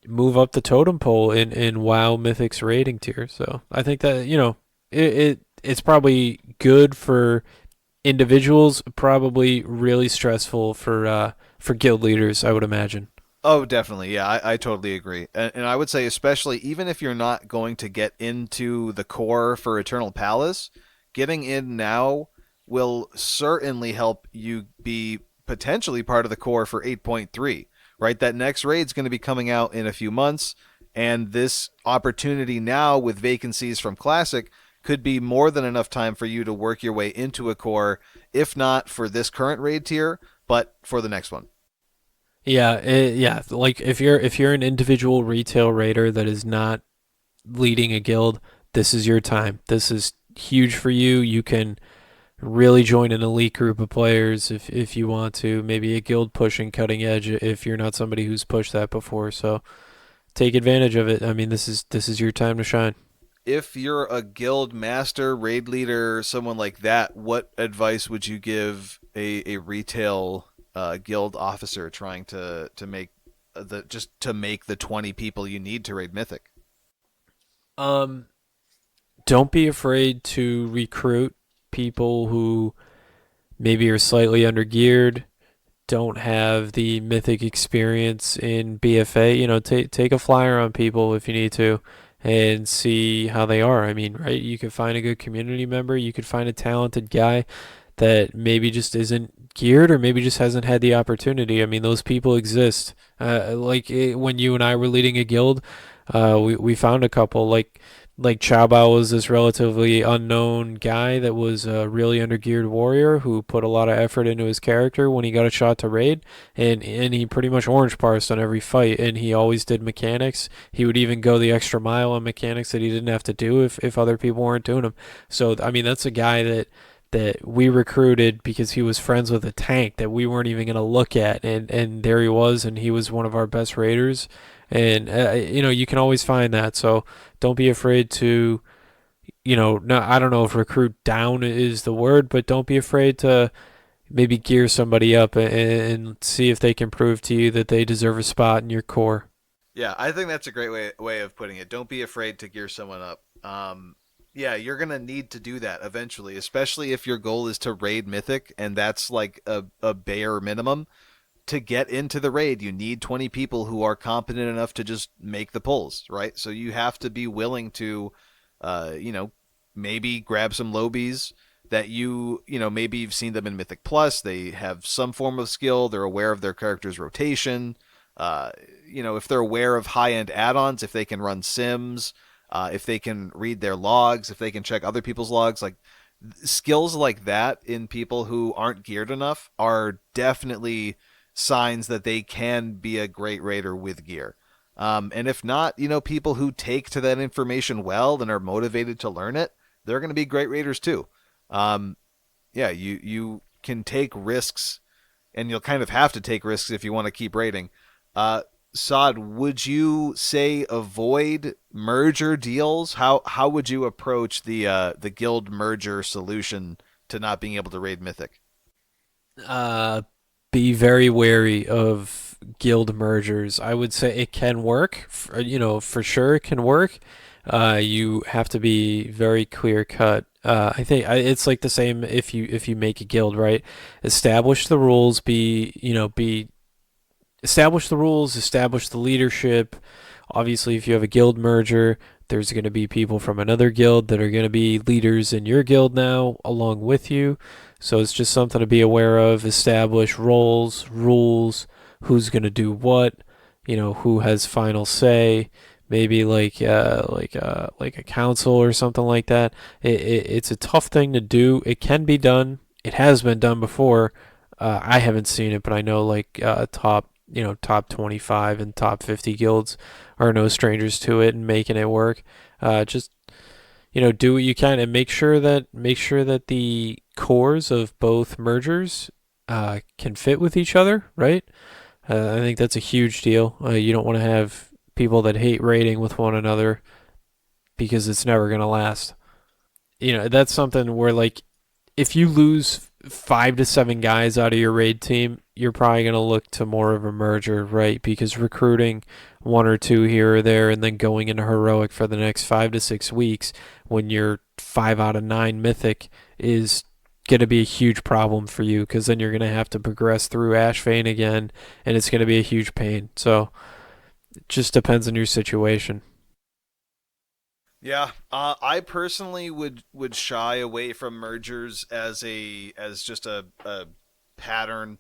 move up the totem pole in WoW Mythic's rating tier. So I think that it's probably good for individuals, probably really stressful for guild leaders, I would imagine. Oh, definitely. Yeah, I totally agree. And I would say, especially even if you're not going to get into the core for Eternal Palace, getting in now will certainly help you be potentially part of the core for 8.3, right? That next raid's going to be coming out in a few months, and this opportunity now with vacancies from Classic could be more than enough time for you to work your way into a core, if not for this current raid tier, but for the next one. Yeah, yeah. Like if you're an individual retail raider that is not leading a guild, this is your time. This is huge for you. You can really join an elite group of players if you want to. Maybe a guild pushing cutting edge if you're not somebody who's pushed that before. So take advantage of it. I mean, this is your time to shine. If you're a guild master, raid leader, someone like that, what advice would you give a retail guild officer trying to make the just to make the 20 people you need to raid mythic? Um, don't be afraid to recruit people who maybe are slightly undergeared, don't have the mythic experience in BFA. Take a flyer on people if you need to and see how they are. I mean, right? You could find a good community member, you could find a talented guy that maybe just isn't geared or maybe just hasn't had the opportunity. I mean, those people exist. When you and I were leading a guild, we found a couple like Chao Bao was this relatively unknown guy that was a really undergeared warrior who put a lot of effort into his character when he got a shot to raid, and he pretty much orange parsed on every fight, and he always did mechanics. He would even go the extra mile on mechanics that he didn't have to do if other people weren't doing them. So I mean, that's a guy that we recruited because he was friends with a tank that we weren't even going to look at, and there he was, and he was one of our best raiders. And you can always find that. So don't be afraid to, no, I don't know if recruit down is the word, but don't be afraid to maybe gear somebody up and see if they can prove to you that they deserve a spot in your core. Yeah, I think that's a great way of putting it. Don't be afraid to gear someone up. Yeah, you're gonna need to do that eventually, especially if your goal is to raid Mythic, and that's like a bare minimum. To get into the raid, you need 20 people who are competent enough to just make the pulls, right? So you have to be willing to, you know, maybe grab some lobies that maybe you've seen them in Mythic Plus. They have some form of skill. They're aware of their character's rotation. Uh, if they're aware of high end add ons, if they can run sims, if they can read their logs, if they can check other people's logs, like skills like that in people who aren't geared enough are definitely signs that they can be a great raider with gear. And if not, people who take to that information well and are motivated to learn it, they're going to be great raiders too. Um, yeah, you can take risks, and you'll kind of have to take risks if you want to keep raiding. Uh, Sod, would you say avoid merger deals? How would you approach the guild merger solution to not being able to raid Mythic? Uh, be very wary of guild mergers. I would say it can work. For sure it can work. You have to be very clear cut. I think it's like the same if you make a guild, right? Establish the rules. Be establish the rules. Establish the leadership. Obviously, if you have a guild merger, there's going to be people from another guild that are going to be leaders in your guild now along with you. So it's just something to be aware of. Establish roles, rules, who's going to do what, who has final say. Maybe like a council or something like that. It's a tough thing to do. It can be done. It has been done before. I haven't seen it, but I know top 25 and top 50 guilds are no strangers to it and making it work. Just do what you can and make sure that the cores of both mergers can fit with each other, right? I think that's a huge deal. You don't want to have people that hate raiding with one another because it's never going to last. That's something where like if you lose 5 to 7 guys out of your raid team, you're probably going to look to more of a merger, right? Because recruiting one or two here or there and then going into heroic for the next 5 to 6 weeks when you're 5 out of 9 mythic is going to be a huge problem for you because then you're going to have to progress through Ashvane again and it's going to be a huge pain. So it just depends on your situation. Yeah, I personally would shy away from mergers as just a pattern.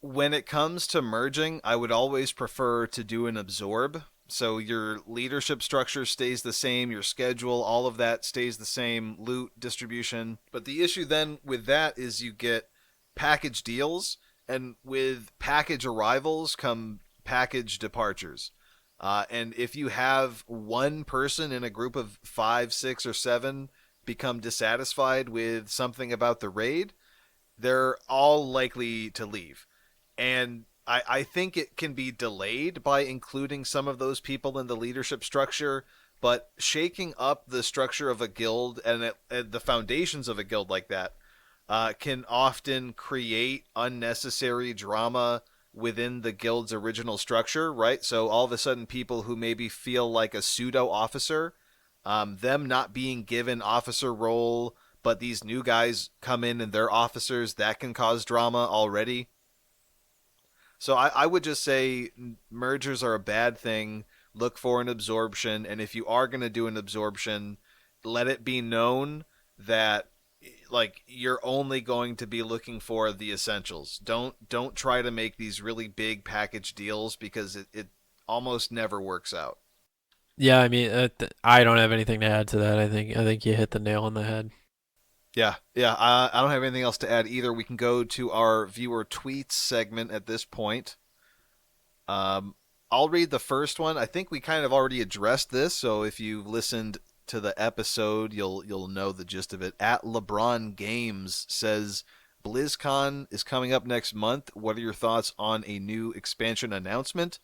When it comes to merging, I would always prefer to do an absorb. So your leadership structure stays the same, your schedule, all of that stays the same, loot distribution. But the issue then with that is you get package deals, And with package arrivals come package departures. And if you have one person in a group of five, six, or seven become dissatisfied with something about the raid, they're all likely to leave. And I think it can be delayed by including some of those people in the leadership structure, but shaking up the structure of a guild and the foundations of a guild like that can often create unnecessary drama within the guild's original structure, right? So all of a sudden, people who maybe feel like a pseudo officer, them not being given officer role, but these new guys come in and they're officers, that can cause drama already. So I would just say mergers are a bad thing. Look for an absorption, and if you are going to do an absorption, let it be known that like you're only going to be looking for the essentials. Don't try to make these really big package deals because it almost never works out. Yeah, I mean, I don't have anything to add to that. I think you hit the nail on the head. Yeah, yeah. I don't have anything else to add either. We can go to our viewer tweets segment at this point. Um, I'll read the first one. I think we kind of already addressed this, so if you've listened to the episode, you'll know the gist of it. At LeBron Games says BlizzCon is coming up next month. What are your thoughts on a new expansion announcement?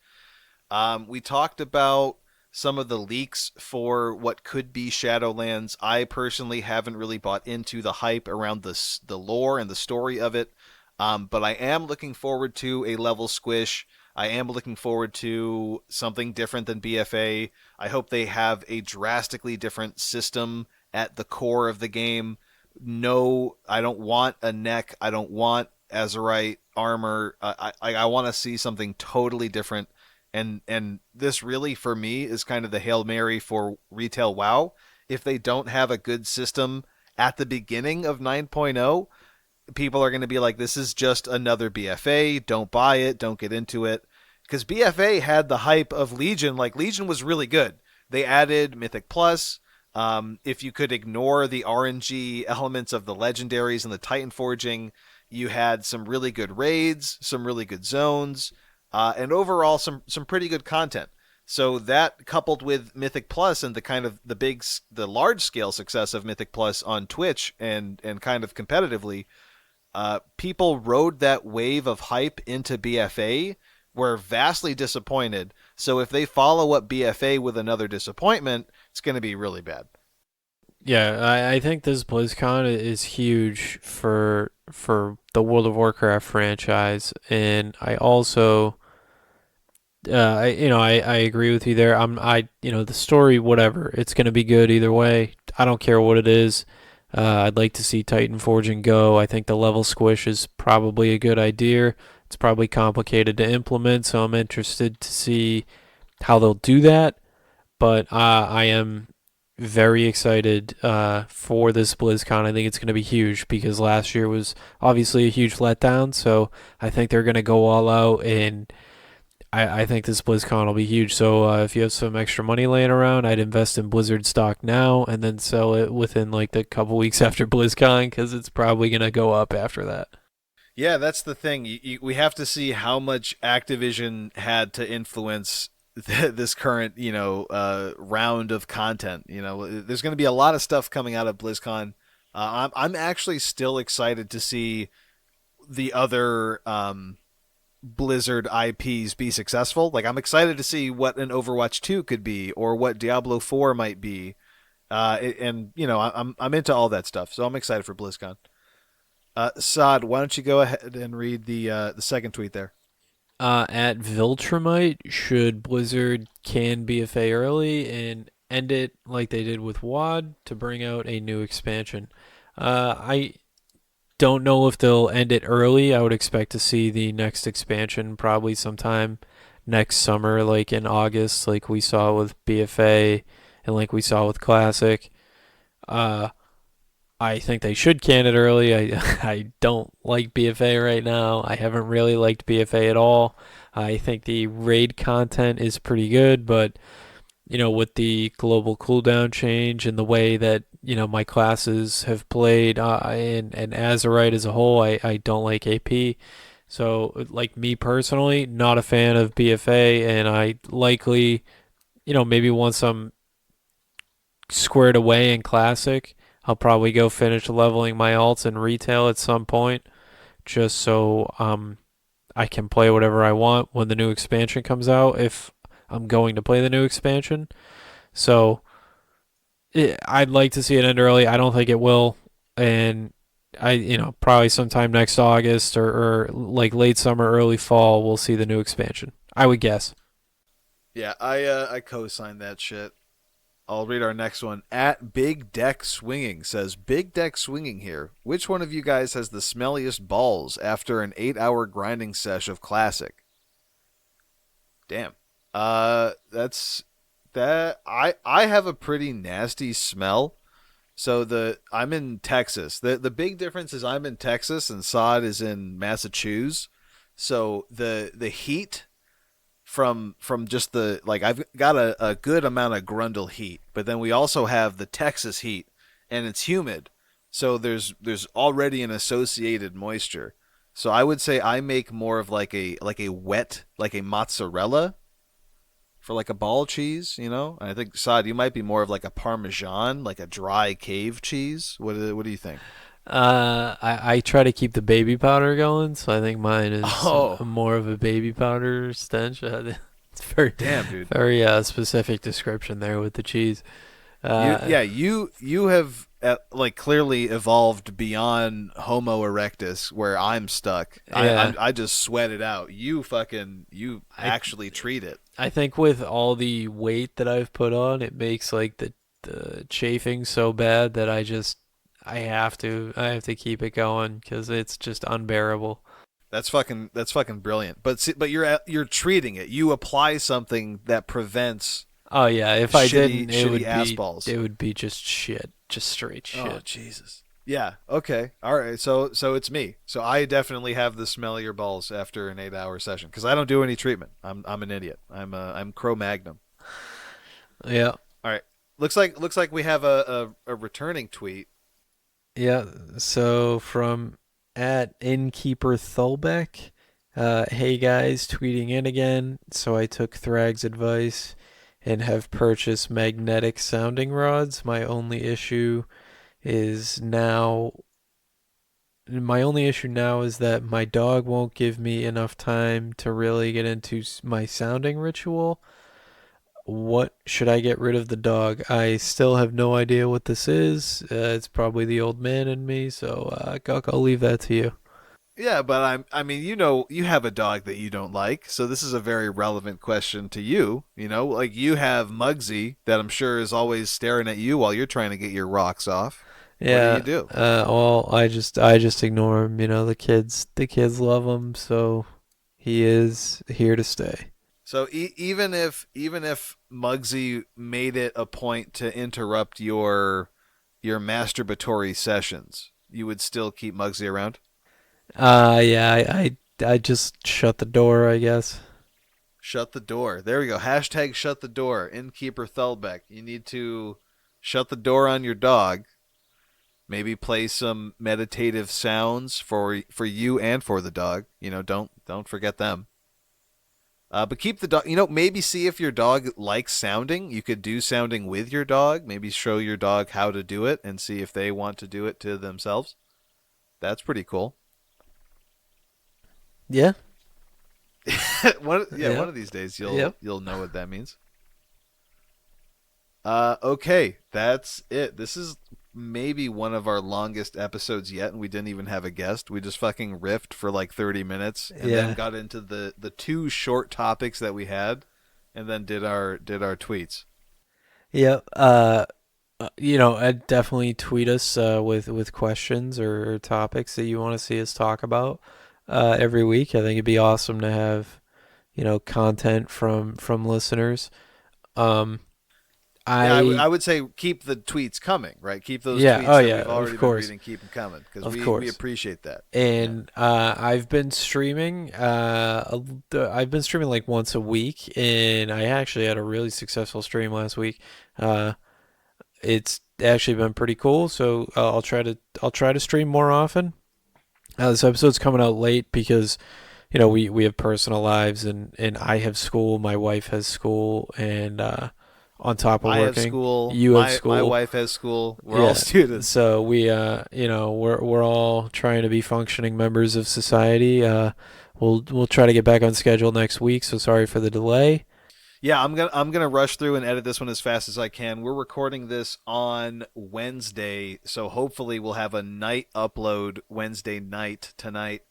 We talked about some of the leaks for what could be Shadowlands. I personally haven't really bought into the hype around the lore and the story of it, but I am looking forward to a level squish. I am looking forward to something different than BFA. I hope they have a drastically different system at the core of the game. No, I don't want a neck. I don't want Azerite armor. I want to see something totally different, and this really for me is kind of the Hail Mary for retail WoW. If they don't have a good system at the beginning of 9.0, people are going to be like, this is just another BFA. Don't buy it. Don't get into it. Because BFA had the hype of Legion. Like, Legion was really good. They added Mythic Plus. If you could ignore the RNG elements of the legendaries and the Titan forging, you had some really good raids, some really good zones, and overall some pretty good content. So that coupled with Mythic Plus and the kind of the large scale success of Mythic Plus on Twitch and kind of competitively, people rode that wave of hype into BFA, were vastly disappointed. So if they follow up BFA with another disappointment, it's going to be really bad. Yeah, I think this BlizzCon is huge for the World of Warcraft franchise, and I also, I agree with you there. The story, whatever, it's gonna be good either way. I don't care what it is. I'd like to see Titan Forging go. I think the level squish is probably a good idea. It's probably complicated to implement, so I'm interested to see how they'll do that. But I am very excited for this BlizzCon. I think it's going to be huge because last year was obviously a huge letdown. So I think they're going to go all out, and I think this BlizzCon will be huge. So if you have some extra money laying around, I'd invest in Blizzard stock now and then sell it within like the couple weeks after BlizzCon because it's probably going to go up after that. Yeah, that's the thing. We have to see how much Activision had to influence this current, round of content. There's going to be a lot of stuff coming out of BlizzCon. I'm actually still excited to see the other Blizzard IPs be successful. Like, I'm excited to see what an Overwatch 2 could be or what Diablo 4 might be. And I'm into all that stuff, so I'm excited for BlizzCon. Saad, why don't you go ahead and read the second tweet there? At Viltrumite, should Blizzard can BFA early and end it like they did with WAD to bring out a new expansion? I don't know if they'll end it early. I would expect to see the next expansion probably sometime next summer, like in August, like we saw with BFA and like we saw with Classic. Uh, I think they should can it early. I don't like BFA right now. I haven't really liked BFA at all. I think the raid content is pretty good, but with the global cooldown change and the way that my classes have played and Azerite as a whole, I don't like AP. So, like me personally, not a fan of BFA, and I likely, maybe once I'm squared away in Classic, I'll probably go finish leveling my alts in retail at some point, just so I can play whatever I want when the new expansion comes out. If I'm going to play the new expansion, so I'd like to see it end early. I don't think it will, and probably sometime next August or like late summer, early fall, we'll see the new expansion. I would guess. Yeah, I co-signed that shit. I'll read our next one. At Big Deck Swinging says, Big Deck Swinging here. Which one of you guys has the smelliest balls after an 8-hour grinding sesh of Classic? Damn. That's that. I have a pretty nasty smell. So I'm in Texas. The big difference is I'm in Texas and Sod is in Massachusetts. So the heat from just the like I've got a good amount of Grundle heat, but then we also have the Texas heat and it's humid. So there's already an associated moisture. So I would say I make more of like a wet like a mozzarella for like a ball cheese, you know? And I think Saad, you might be more of like a parmesan, like a dry cave cheese. What do you think? I try to keep the baby powder going, so I think mine is Oh, more of a baby powder stench. It's very, damn, dude. very specific description there with the cheese. You Uh, yeah, you have like clearly evolved beyond Homo erectus where I'm stuck. yeah, I just sweat it out. You I actually treat it. I think with all the weight that I've put on, it makes like the chafing so bad that I have to keep it going because it's just unbearable. That's fucking brilliant. But see, but you're treating it. You apply something that prevents Oh yeah, if I shitty didn't, it shitty would ass be balls. it would be just shit, just straight Oh shit. Jesus. Yeah. Okay. All right. So it's me. So I definitely have the smellier balls after an 8-hour session because I don't do any treatment. I'm an idiot. I'm Cro-Magnon. Yeah, All right. Looks like we have a returning tweet. yeah. So from at Innkeeper Thulbeck, hey guys, tweeting in again. So I took Thrag's advice and have purchased magnetic sounding rods. Is now My only issue now is that my dog won't give me enough time to really get into my sounding ritual. What should I get rid of the dog? I still have no idea what this is. It's probably the old man in me, so Guk, I'll leave that to you. Yeah, but I mean, you have a dog that you don't like, so this is a very relevant question to you. Like you have Muggsy that I'm sure is always staring at you while you're trying to get your rocks off. What do you Yeah, do? well, I just ignore him. The kids love him, so he is here to stay. So even if Muggsy made it a point to interrupt your masturbatory sessions, you would still keep Muggsy around? Yeah, I just shut the door, I guess. Shut the door. There we go. Hashtag shut the door. Innkeeper Thelbeck. You need to shut the door on your dog. Maybe play some meditative sounds for you and for the dog. Don't forget them. But keep the dog. Maybe see if your dog likes sounding. You could do sounding with your dog. Maybe show your dog how to do it and see if they want to do it to themselves. That's pretty cool. Yeah. One Yep. of these days you'll Yep. you'll know what that means. Okay, that's it. This is maybe one of our longest episodes yet, and we didn't even have a guest. We just fucking riffed for like 30 minutes, and then Yeah. got into the two short topics that we had, and then did our tweets. Yeah. Definitely tweet us with questions or topics that you want to see us talk about every week. I think it'd be awesome to have content from listeners. Um, Yeah, I I would say keep the tweets coming, right? Keep those Yeah. tweets Oh that yeah. we've Of already been course. reading, keep them coming because Of we course. appreciate that. Yeah. And I've been streaming like once a week, and I actually had a really successful stream last week. Uh, it's actually been pretty cool. So I'll try to stream more often. This episode's coming out late because we have personal lives, and I have school, my wife has school, and on top of I have working, school. you have My school. wife has school. We're all Yeah. students. So we're all trying to be functioning members of society. We'll try to get back on schedule next week. So sorry for the delay. Yeah, I'm gonna rush through and edit this one as fast as I can. We're recording this on Wednesday, so hopefully we'll have a night upload Wednesday night tonight.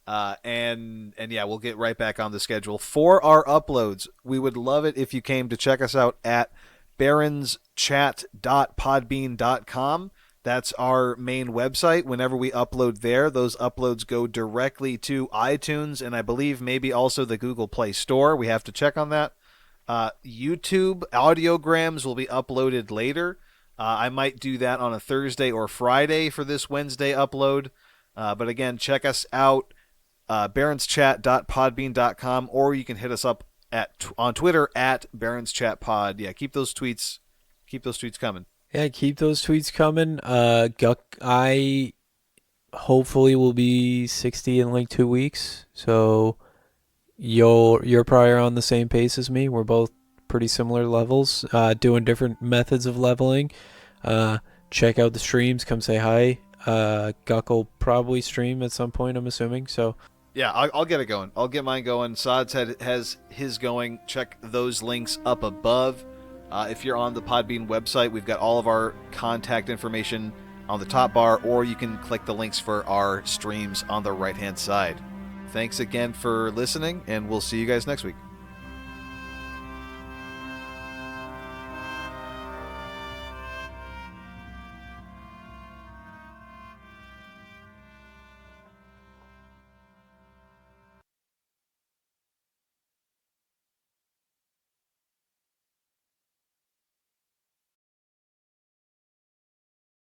And yeah, we'll get right back on the schedule for our uploads. We would love it if you came to check us out at baronschat.podbean.com. That's our main website. Whenever we upload there, those uploads go directly to iTunes and I believe maybe also the Google Play Store. We have to check on that. YouTube audiograms will be uploaded later. I might do that on a Thursday or Friday for this Wednesday upload. But again, check us out, baronschat.podbean.com, or you can hit us up on Twitter at baronschatpod. Yeah, keep those tweets coming. Yeah, keep those tweets coming. Guck, I hopefully will be 60 in like 2 weeks. So you're probably on the same pace as me. We're both pretty similar levels, doing different methods of leveling. Uh, Check out the streams. Come say hi. Guck will probably stream at some point, I'm assuming. So Yeah, I'll get it going. I'll get mine going. Saad's has his going. Check those links up above. If you're on the Podbean website, we've got all of our contact information on the top bar, or you can click the links for our streams on the right hand side. Thanks again for listening, and we'll see you guys next week.